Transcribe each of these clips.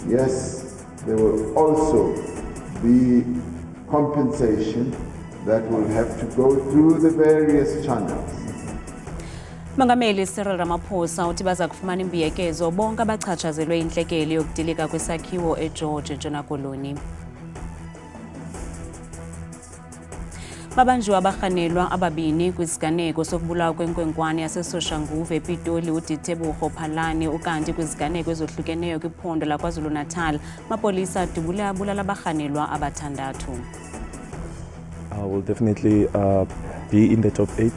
Yes, there will also be compensation that will have to go through the various channels. Mongameli Cyril Ramaphosa uthi baza kufumana imbuyekezo bonke abachatshazelwe intlekeli yokudilika kwesakhiwo eGeorge eNtshona Koloni. Babanjiwe abarhanelwa ababini kwisiganeko sokubulawa kwenkwenkwane yaseSoshanguve ePitoli uDitebugo Phalane ukanti kwisiganeko ezohlukeneyo kwiphondo laKwaZulu-Natal mapolisa abulala abarhanelwa abathandathu. I will definitely be in the top 8.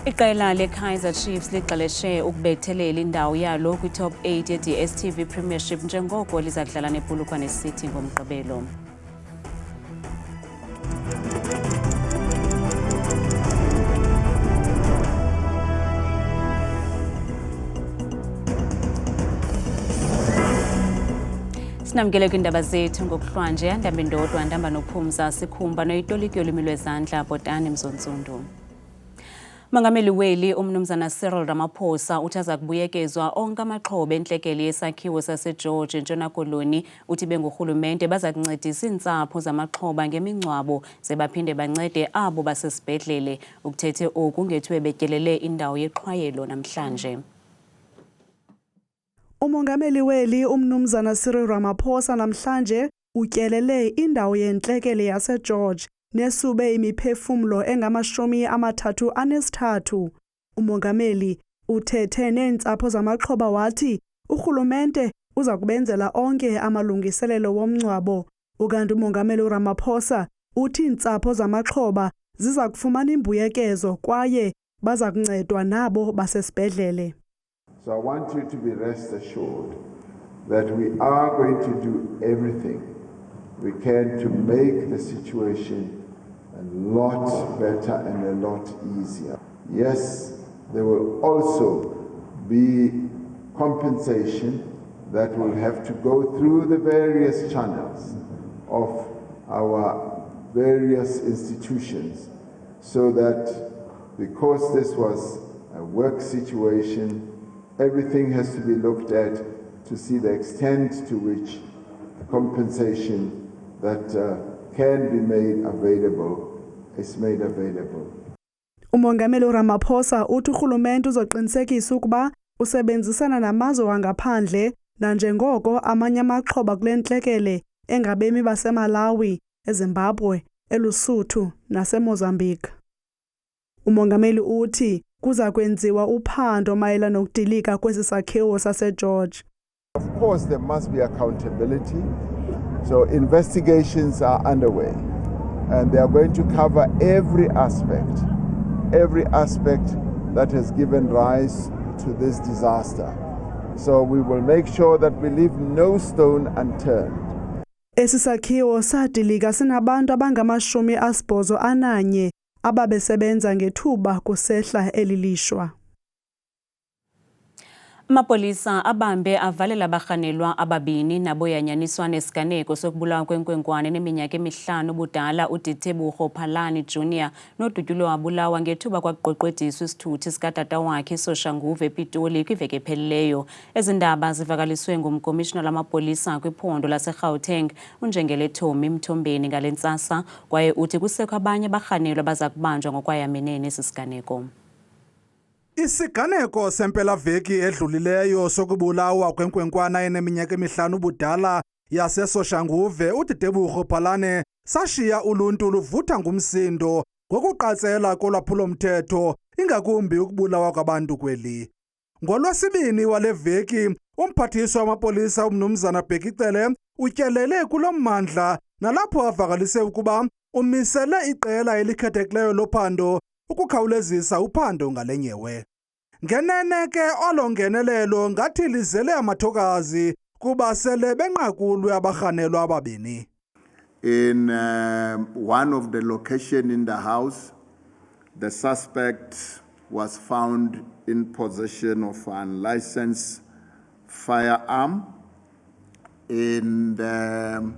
Iqela leKaizer Chiefs liqaleshe ukubethelela indawo yalo kwi-top 8 ye-DStv Premiership njengoko lizadlala nePolokwane City ngomgqibelo. Sinamkele kwindaba zethu ngokuhlwanje Ndaba Ndodwa Ndaba Nophumza Sikhumba noyitoliki yolwimi lwezandla Bhotani Mzontsundu. Mongameli weli umnumzana Cyril Ramaphosa uthi aza kubuyekezwa onke amaxhoba entlekeli yesakhiwo saseGeorge eNtshona Koloni uthi bengurhulumente baza kuncedisa iintsapho zamaxhoba ngemingcwabo zebaphinde bancede abo basesibhedlele ukuthethe oku ngethiwe betyelele indawo yeqhwayelo namhlanje. Umongameli weli umnumzana Cyril Ramaphosa namhlanje utyelele indawo yentlekele yaseGeorge nesube imiphefumlo engama-33. Umongameli uthethe neentsapho zamaxhoba wathi urhulumente uza kubenzela onke amalungiselelo womngcwabo. Ukanti umongameli uRamaphosa uthi iintsapho zamaxhoba ziza kufumana imbuyekezo kwaye baza kuncedwa nabo basesibhedlele. So I want you to be rest assured that we are going to do everything we can to make the situation a lot better and a lot easier. Yes, there will also be compensation that will have to go through the various channels of our various institutions, so that because this was a work situation, everything has to be looked at to see the extent to which the compensation that can be made available is made available. Umongameli Ramaphosa uthi urhulumente uzoqinisekisa ukuba usebenzisana namazwe wangaphandle nanjengoko amanye amaxhoba kule ntlekele engabemi baseMalawi, eZimbabwe, eLesotho naseMozambique. Umongameli uthi kuza kwenziwa uphando mayela nokudilika kwesi sakhiwo saseGeorge. Of course, there must be accountability. So investigations are underway, and they are going to cover every aspect that has given rise to this disaster. So we will make sure that we leave no stone unturned. Esi sakhiwo sadilika sinabantu abangama-81 ababesebenza ngethuba kusehla elilishwa. Amapolisa abambe avalela abarhanelwa ababini nabo yanyaniswa nesiganeko sokubulawa kwenkwenkwane neminyaka 5 ubudala uDitebugo Phalane Jr. nodutyulwe wabulawa ngethuba kwakuqweqwediswa isithuthi sikatata wakhe eSoshanguve ePitoli kwiveki ephelileyo. Ezi ndaba zivakaliswe ngumkomishina lamapolisa kwiphondo laseGauteng uNjengele Thomi Mthombeni ngale ntsasa, kwaye uthi kusekho abanye abarhanelwa baza kubanjwa ngokwayamene nesi siganeko. Isiganeko sempelaveki edlulileyo sokubulawa kwenkwenkwana eneminyaka 5 ubudala yaseSoshanguve uDitebugo Phalane sashiya uluntu luvutha ngumsindo ngokuqatsela kolwaphulomthetho ingakumbi ukubulawa kwabantu kweli. NgoLwesibini wale veki umphathiswa wamapolisa umnumzana Bhekicele utyelele kulo mmandla nalapho avakalise ukuba umisele iqela elikhethekileyo lophando ukukhawulezisa uphando ngale nyewe. Ngenene ke olo ngenelelo ngathi lizele amathokazi kuba sele benqakulwe abarhanelwa ababini. In one of the location in the house, the suspect was found in possession of an unlicensed firearm. In the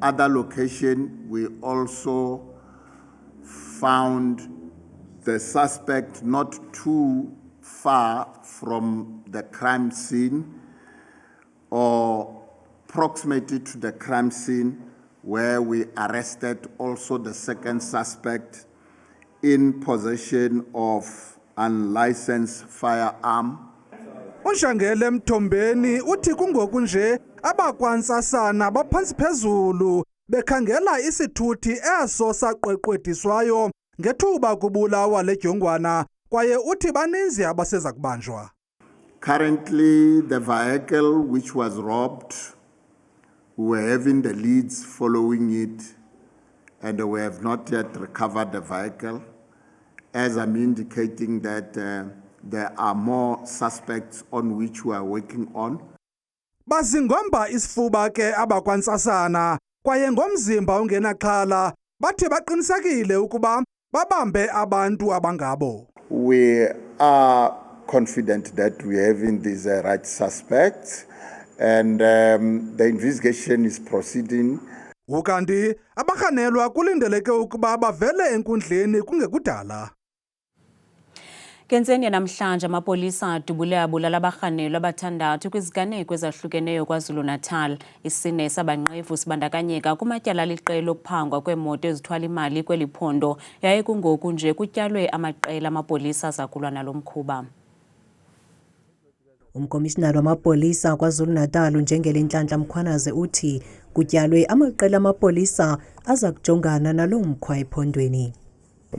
other location, we also found the suspect not too far from the crime scene or proximity to the crime scene, where we arrested also the second suspect in possession of unlicensed firearm. uNshangele Mthombeni uthi kungoku nje abakwantsasana baphansi phezulu bekhangela isithuthi eso saqweqwediswayo ngethuba kubulawa ledyongwana kwaye uthi baninzi abaseza kubanjwa. Currently, the vehicle which was robbed, we are having the leads following it, and we have not yet recovered the vehicle, as I'm indicating that there are more suspects on which we are working on. Bazingomba isifuba ke abakwantsasana kwaye ngomzimba ungenaxhala bathi baqinisekile ukuba babambe abantu abangabo. We are confident that we have in these right suspects, and the investigation is proceeding. Ukanti abakanelwa kulindeleke ukuba bavele enkundleni kungekudala. Kentseni namhlanje amapolisa adubule abulala abarhanelwa abathandathu kwiziganeko ezahlukeneyo KwaZulu-Natal. Isine sabanqevu sibandakanyeka kumatyala aliqela okuphangwa kweemoto ezithwala imali kweli phondo. Yaye kungoku nje kutyalwe amaqela amapolisa azakulwa nalo mkhuba. Umkomishinari wamapolisa KwaZulu-Natal uNjengele Nhlanhla Mkhwanaze uthi kutyalwe amaqela amapolisa aza kujongana nalo mkhwa ephondweni.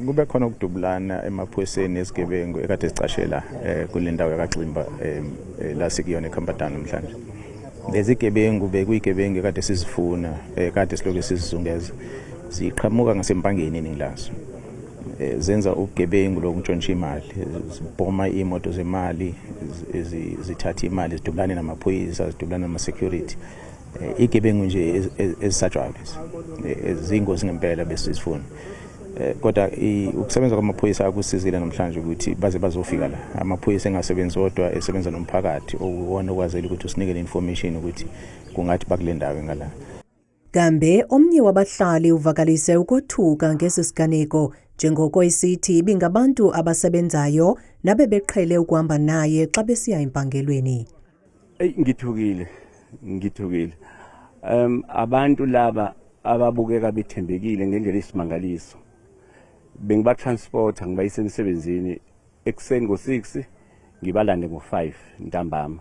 Kube khona ukudubulana emaphoyiseni esigebengu ekade sicashela kule ndawo yakaXimba la sikuyona eKhampadani namhlanje. Lezi gebengu bekuyigebengu ekade sizifuna ekade siloke sizizungeza. Ziqhamuka ngasempangeni iningi lazo. Zenza ubugebengu lokuntshontsha imali, zibhoma imoto zemali, zithatha imali, zidubulane namaphoyisa, zidubulane nama-security. Igebengu nje ezisatshwayo zingozi ngempela besizifuna. Kodwa ukusebenza kwamaphoyisa akusizile namhlanje ukuthi baze bazofika la. Amaphoyisa engasebenzi kodwa esebenza nomphakathi owona okwazela ukuthi usinike information ukuthi kungathi bakule ndawo ngala. Kambe omnye wabahlali uvakalise ukothuka ngesisiganeko njengoko isithi ibingabantu abasebenzayo nabe beqhele ukuhamba naye xa besiya empangelweni. Ngithukile. Abantu laba ababukeka bethembekile ngendlela isimangaliso. Bengiba transporta ngibayise emsebenzini ekseni ngo6 ngibalande ngo5 ntambama.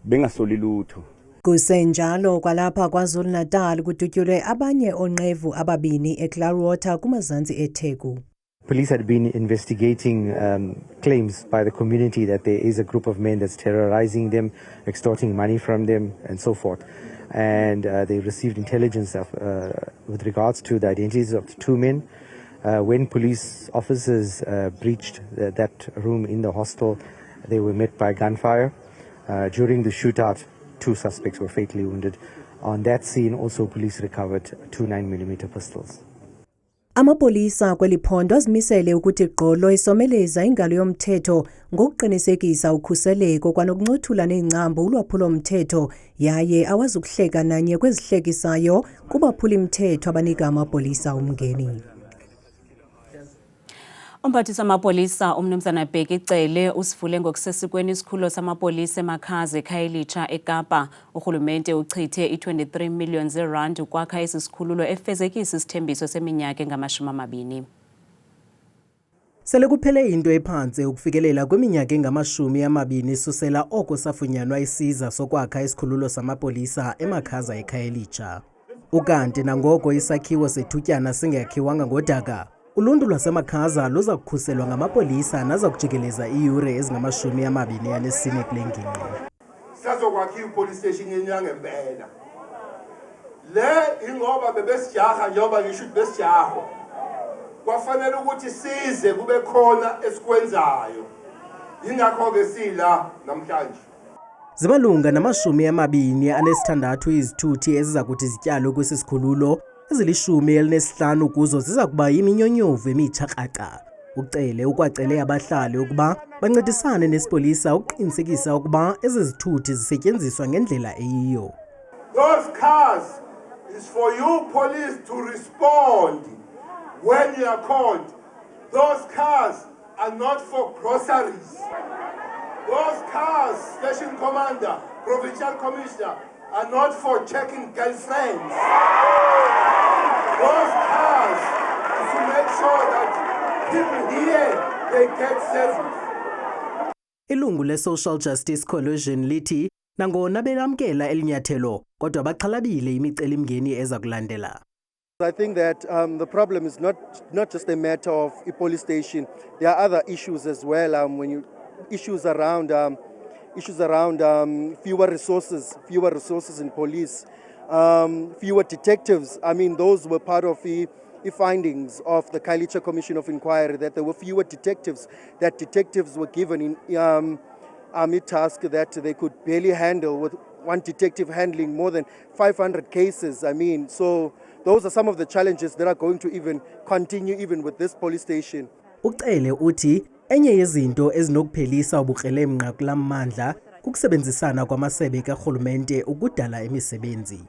Bengasoli lutho. Kusenjalo kwalapha KwaZulu-Natal kudutyulwe abanye onqevu ababini eClearwater kumazantsi eTheku. Police had been investigating claims by the community that there is a group of men that's terrorizing them, extorting money from them and so forth. And they received intelligence with regards to the identities of the two men. When police officers breached that room in the hostel, they were met by gunfire. During the shootout, 2 suspects were fatally wounded. On that scene, also police recovered 2 9mm pistols. Amapolisa kweli phondo azimisele ukuthi gqolo isomeleza ingalo yomthetho ngokuqinisekisa ukhuseleko kwanokuncothula neengcambu ulwaphulo mthetho yaye awazukuhleka nanye kwezihlekisayo kubaphula imthetho abanika amapolisa umngeni. Umphathisa amapolisa umnumzana Bheki Icele usivule ngokusesikweni isikhululo samapolisa eMakhaza eKhayelitsha eKapa. Urhulumente uchithe i23 million rand ukwakha esi sikhululo efezekisa isithembiso seminyaka engama-20. Sele kuphele into ephansi ukufikelela kweminyaka engama-20 susela oko safunyanwa isiza sokwakha isikhululo samapolisa eMakhaza eKhayelitsha. Ukanti nangoko isakhiwo sethutyana singakhiwanga ngodaka, uluntu lwaseMakhaza luza kukhuselwa ngamapolisa naza kujikeleza iiyure ezingama-24 kule ngingqi. Sazokwakha ipolice station yenyangempela. Le ingoba bebesijaha njengoba ngisho ukuthi besijahwa. Kwafanele ukuthi size kube khona esikwenzayo. Ingakho ke sila namhlanje. Zimalunga nama-26 izithuthi eziza kuthi zityalwe kwesi sikhululo, ezili-15 kuzo ziza kuba yiminyonyovu emitsha krakra. Ucele ukwacele abahlali ukuba bancedisane nesipolisa ukuqinisekisa ukuba ezi zithuthi zisetyenziswa ngendlela eyiyo. Those cars is for you police to respond when you are called, those cars are not for groceries. Those cars, Station Commander, Provincial Commissioner, are not for checking girlfriends. Those cars is to make sure that people here, they get service. Ilungu le-Social Justice Coalition lithi nangona belamkela elinyathelo kodwa baxhalabile imicelimngeni eza kulandela. I think that the problem is not just a matter of a police station. There are other issues as well. Issues around fewer resources in police, fewer detectives. I mean, those were part of the findings of the Khayelitsha Commission of Inquiry, that there were fewer detectives. That detectives were given in army task that they could barely handle, with one detective handling more than 500 cases. I mean, so those are some of the challenges that are going to even continue even with this police station. Ucele uthi enye yezinto ezinokuphelisa ubukrelemnqa kulamandla kukusebenzisana kwamasebe karhulumente ukudala imisebenzi.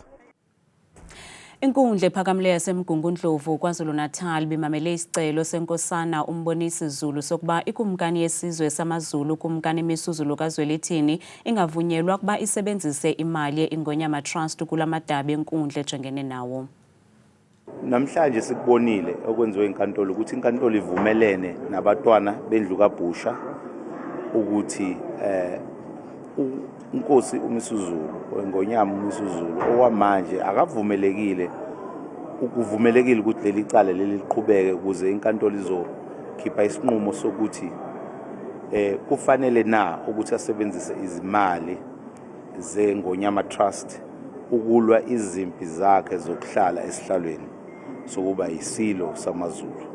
Inkundla ephakamileyo yaseMgungundlovu KwaZulu-Natal bimamele isicelo senkosana uMbonisi Zulu sokuba ikumkani yesizwe samaZulu kumkani Misuzulu kaZwelithini ingavunyelwa kuba isebenzise imali yeIngonyama Trust kulamadabi enkundla ejengene nawo. Namhlanje sikubonile okwenziwe inkantolo ukuthi inkantolo ivumelene nabatwana bendlu kaBhusha ukuthi uNkosi uMisuzulu oNgonyama uMisuzulu owamanje akavumelekile ukuthi leli cala leli liqhubeke ukuze inkantolo izokhipha isinqumo sokuthi kufanele na ukuthi asebenzise izimali zeNgonyama Trust ukulwa izimpi zakhe zokuhlala esihlalweni sokuba isilo samaZulu.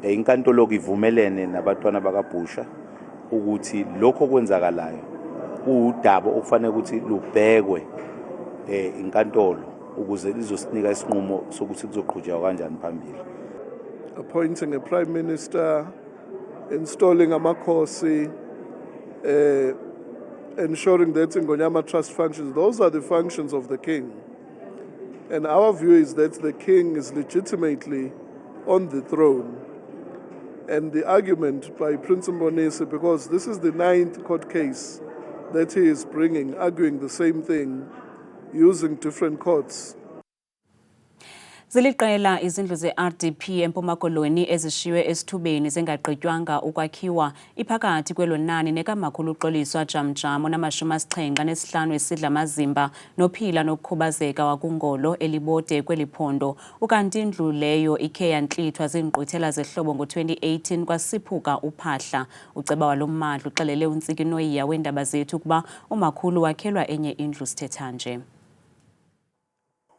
Inkantolo ivumelene nabatwana bakaBhusha ukuthi lokho kwenzakalayo udaba okufanele ukuthi lubhekwe inkantolo ukuze lizosinika isinqumo sokuthi kuzoqhubeka kanjani phambili. Appointing a prime minister, installing amakhosi, ensuring that Ngonyama Trust functions, those are the functions of the king. And our view is that the king is legitimately on the throne. And the argument by Prince Mbonisi, because this is the 9th court case that he is bringing, arguing the same thing, using different courts. Ziliqela izindlu ze-RDP eMpuma Koloni ezishiywe esithubeni zengagqitywanga ukwakhiwa iphakathi kwelo nani nekamakhulu uxoliswa Jamjamo na-75 esidla amazimba nophila nokukhubazeka wakungolo elibode kweliphondo. Ukanti indlu leyo ikhe yantlithwa zingqwithela zehlobo ngo-2018 kwasiphuka uphahla. Uceba walo mmandla uxelele uNtsiki Noyiya weendaba zethu ukuba umakhulu wakhelwa enye indlu sithetha nje.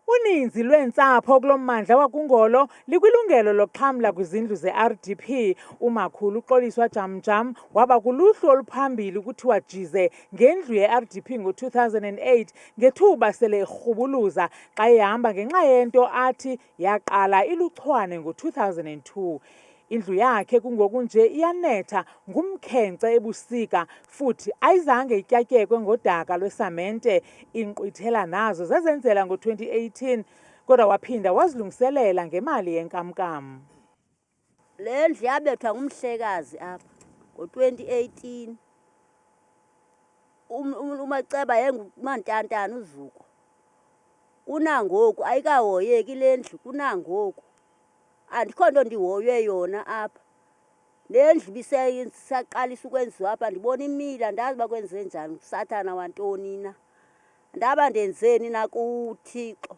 Uninzi lweentsapho kulommandla wakungolo likwilungelo lokuxhamla kwizindlu ze-RDP. Umakhulu uxoliswa Jamjam waba kuluhlu oluphambili kuthiwa jize ngendlu ye-RDP ngo-2008 ngethuba sele irhubuluza xa ehamba ngenxa yento athi yaqala iluchwane ngo-2002. Indlu yakhe kungoku nje iyanetha ngumkhenkce ebusika futhi ayizange ityatyekwe ngodaka lwesamente. Inkqwithela nazo zezenzela ngo-2018 kodwa waphinda wazilungiselela ngemali yenkamnkam. Le ndlu yabethwa ngumhlekazi apha ngo-2018. Umaceba yengumantantana uZuko. Kunangoku ayikahoyeki le ndlu kunangoku. Andikho nto ndihoywe yona apha. Le ndlu bisaqalisa ukwenziwa apha ndibona imila ndazi uba kwenze njani usathana wantoni na. Ndaba ndenzeni na kuThixo.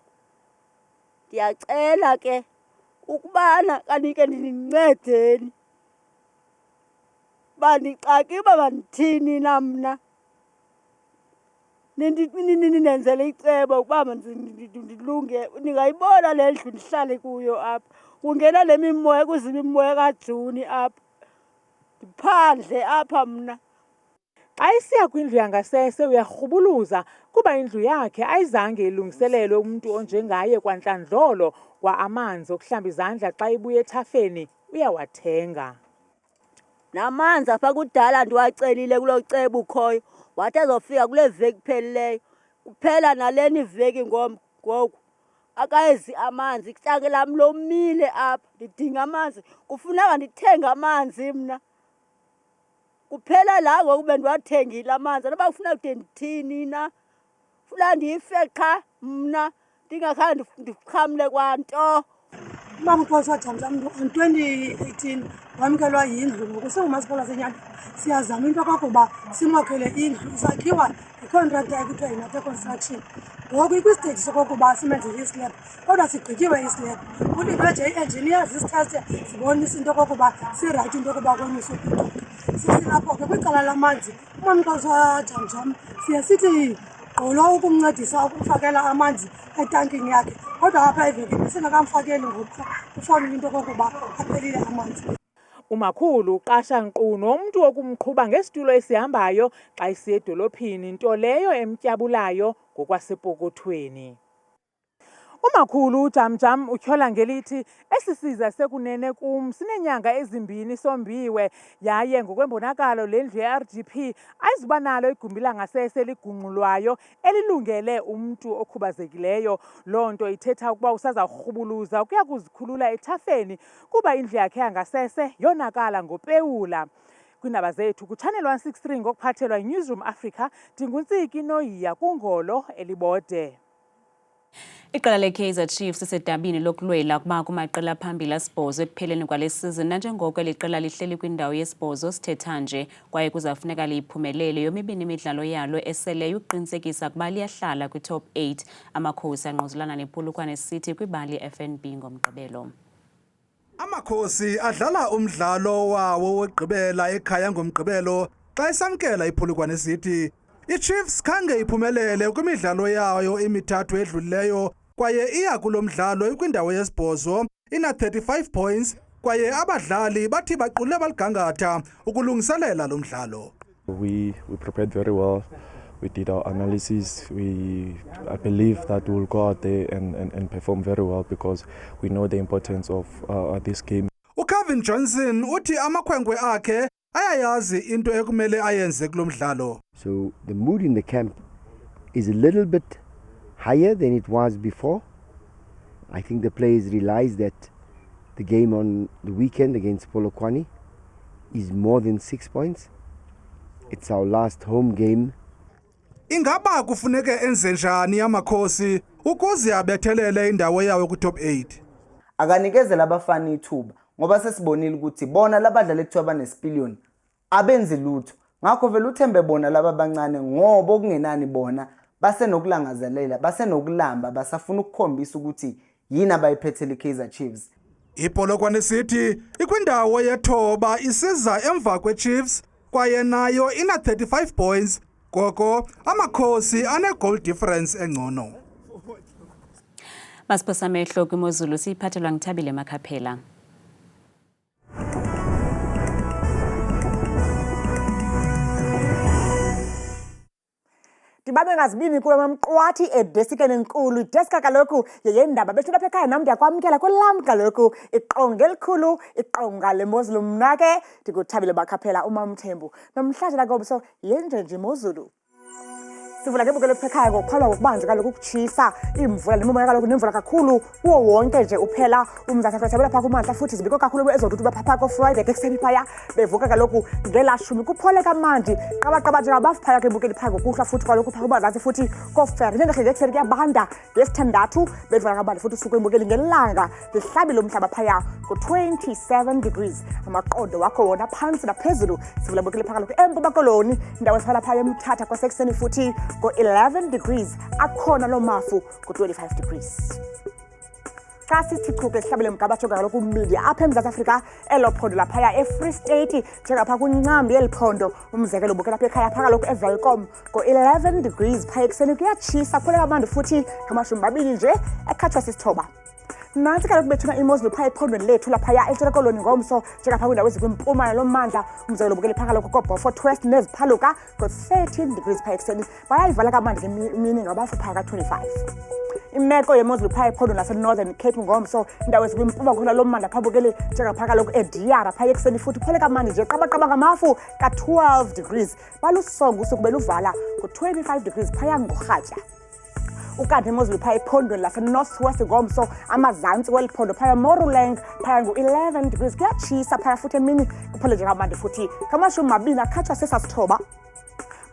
Ndiyacela ke ukubana kanike ndinincedeni. Bandixaki uba mandithini na mna. Nindenzele icebo ukuba ndilunge. Ningayibona le ndlu ndihlale kuyo apha. Kungena le mimoya kuzima imimoya kaJuni apha. Ndiphandle apha mna. Xa isiya kwindlu yangasese uyarhubuluza kuba indlu yakhe ayizange ilungiselelwe umntu onjengaye kwantlandlolo kwa amanzi okuhlamba izandla xa ibuye ethafeni uyawathenga. Namanzi apha kudala ndiwacelile kulo cebo ukhoyo wathi azofika kule veki phelileyo. Kuphela naleni veki ngoku akayezi amanzi itanke lami lomile apha ndidinga amanzi kufuneka ndithenge amanzi mna kuphela la ngoku bendiwathengile amanzi noba kufuneka kude ndithini na funa ndife qha mna ndingakhange ndikhamle kwanto. Mamposa Jamjam ngo-2018 wamkelwa yindlu ngoku singumasipala seNyanda siyazama into yokokuba simakhele indlu izakhiwa yicontractor ekuthiwa yiNate Construction. Ngoku ikwistage sokokuba simenzele islab kodwa sigqityiwe islab kulindwe nje i-engineers isithathe zibonise into yokokuba sirayithi into yokuba konyiswe ibhotolo. Sisilapho ke kwicala lamanzi uMamposa Jamjam siye sithi gqolo ukumncedisa ukufakela amanzi etankini yakhe kodwa apha evekini singakamfakeli ngoku ufowunile into yokokuba aphelile amanzi. Umakhulu uqasha nkqu nomntu wokumqhuba ngesitulo esihambayo xa isiya edolophini, nto leyo emtyabulayo ngokwasepokothweni. Umakhulu Jamjam utyhola ngelithi esisiza sekunene kum sineenyanga ezimbini sombiwe yaye ngokwembonakalo le ndlu ye-RDP ayizuba nalo igumbi langasese ligungxulwayo elilungele umntu okhubazekileyo. Loo nto ithetha ukuba usazarhubuluza ukuya kuzikhulula ethafeni kuba indlu yakhe yangasese yonakala ngopewula. Kwiindaba zethu kuChannel 163 ngokuphathelwa yiNewsroom Africa, ndinguntsiki Noyiya kuNgolo Elibode. Iqela le-Kaizer Chiefs isedabini lokulwela kuba kumaqela phambili asibhozo ekupheleni kwale season, nanjengoko eli qela lihleli kwindawo yesibhozo sithetha nje kwaye kuzafuneka liyiphumelele yomibini imidlalo yalo eseleyo ukuqinisekisa ukuba liyahlala kwi-top 8. Amakhosi angquzulana nePolokwane City kwibali FNB ngomgqibelo. Amakhosi adlala umdlalo wawo wegqibela ekhaya ngomgqibelo xa esamkela iPolokwane City. I-Chiefs khange iphumelele kwimidlalo yayo emithathu edlulileyo kwaye iya kulo mdlalo ikwindawo yesibhozo ina-35 points kwaye abadlali bathi baqule baligangatha ukulungiselela lo mdlalo. We prepared very well. We did our analysis. I believe that we'll go out there and perform very well because we know the importance of this game. uKevin Johnson uthi amakhwenkwe akhe ayayazi into ekumele ayenze kulo mdlalo. So the mood in the camp is a little bit higher than it was before. I think the players realize that the game on the weekend against Polokwane is more than 6 points. It's our last home game. Ingaba kufuneke enze njani amakhosi ukuze abethelele indawo yawo ku-top 8? Akanikezela abafana ithuba ngoba sesibonile ukuthi bona labadlala ekuthiwa banesipiliyoni abenzi lutho. Ngakho vele uthembe bona laba abancane ngoba okungenani bona basenokulangazelela basenokulamba basafuna ukukhombisa ukuthi yini abayiphethele iKaizer Chiefs. iPolokwane City ikwindawo yethoba isiza emva kweChiefs kwaye nayo ina-35 points. Koko amakhosi ane-goal difference engcono. Masiphosa amehlo kwimozulu siyiphathelwa ngithabile Makhaphela. Ndibabe ngazibini kuwe mamqwathi edesikeni enkulu. Ideska kaloku yeyendaba bethu lapha ekhaya nam ndiyakwamkela kwelam kaloku iqonga elikhulu iqonga lemozulu. Mna ke ndikuthabile Makhaphela uMamthembu. Namhlanje lakobso yenje nje imozulu. Sivula ke bukele ekhaya ngokuphalwa ngokubanzi kaloku ukutshisa imvula nemimoya kaloku nemvula kakhulu kuwo wonke nje uphela uMzantsi Afrika lapha kumantla futhi zibiko kakhulu ezodudu bapha ko Friday ekuseni phaya bevuka kaloku ngelashumi kuphole kamandi qabaqaba nje abafu phaya ke bukele phaya ngokuhla futhi kaloku pha kuBazantsi futhi kofer njengehleke ekuseni kuyabanda ngesithandathu bevuka kabandi futhi usuku embukeli ngelanga lihlabile umhlaba phaya ku-27 degrees amaqondo wakho wona phansi naphezulu. Sivula bukele phaya kaloku eMpuma Koloni indawo esiphala phaya eMthatha kwasekuseni futhi go-11 degrees akhona lo mafu ku-25 degrees. Xa sithi chuke sihlabele mgabatsho kaloku umedia apha eMzantsi Afrika elo phondo laphaya eFree State njengapha kwincambi yeli phondo umzekelo bukela apha ekhaya pha kaloku eVelkom go-11 degrees phaya ekuseni kuyatshisa kuphole kamandi futhi ngamashumi mabini nje ekhatshwa sisithoba. Nantsi kaloku bethuna imozulu phaya ephondweni lethu laphaya eNtshona Koloni ngomso njengapha kwindawo ezikwimpuma yalo mmandla umzekelo bukele pha kaloku koBeaufort West neziphaluka go-13 degrees phaya ekuseni bayayivala kamandi ngemini ngabafu phaya ka-25. Imeko yemozulu phaya ephondweni laseNorthern Cape ngomso indawo ezikwimpuma khona lo mmandla pha bukele njengapha kaloku eDiyara phaya ekuseni futhi phole kamandi nje qabaqaba ngamafu ka-12 degrees balusongo usuku beluvala ku-25 degrees phaya ngorhatya. ukanti imozulu phaya ephondweni lase-northwest ngomso amazantsi weli phondo phaya Morulang phaya ngu-11 degrees kuyatshisa phaya futhi emini kuphole nje kamandi futhi kamashumi akhatshwa sesasithoba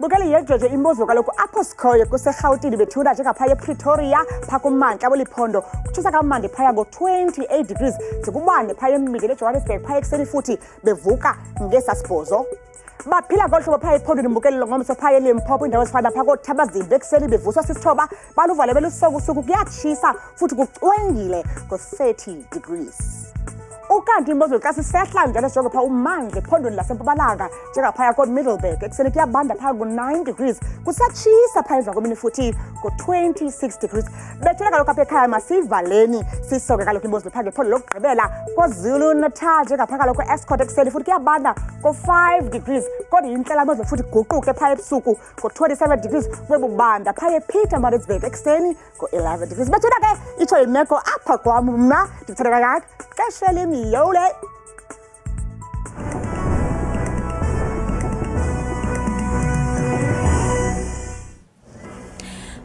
bukele yejeje imozulu kaloku apho sikhoyo kuserhawutini bethuna njengaphaya ePretoria phaa kumantla weli phondo kutshisa kamandi phaya ngo-28 degrees zikubane phaya embindini eJohannesburg phaya ekuseni futhi bevuka ngesasibhozo baphila ngolu hlobo phaya ephondweni mbukelelo ngomso phaya eLimpopo indawo ezifana phaya kooThabazimbi ekuseni bevuswa sisithoba baluvale belusokusuku kuyatshisa futhi kucwengile ngo-30 degrees ukanti imozulu xa sisehla njalo sijonge phaa ummandla ephondweni lasempumalanga njengaphaya koMiddleburg ekuseni kuyabanda phaya ngo-9 degrees kusatshisa phaya emva kwemini futhi ngo-26 degrees bethele kaloku apha ekhaya masivaleni sisoke kaloku imozulu phaa ngephondo lokugqibela KwaZulu Natal njengaphaa kaloku eEscort ekuseni futhi kuyabanda ngo-5 degrees kodwa yintlela imozulu futhi guquke phaya ebusuku ngo-27 degrees kube bubanda phaya ePietermaritzburg ekuseni ngo-11 degrees bethuna ke itsho imeko apha kwam mna ndikuthanda kakade xesha Yole.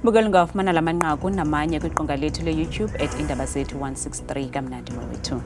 Bukela ngafumana la manqaku namanye kwiqonga lethu le-YouTube @indaba zethu 163 kamnandi mawethu.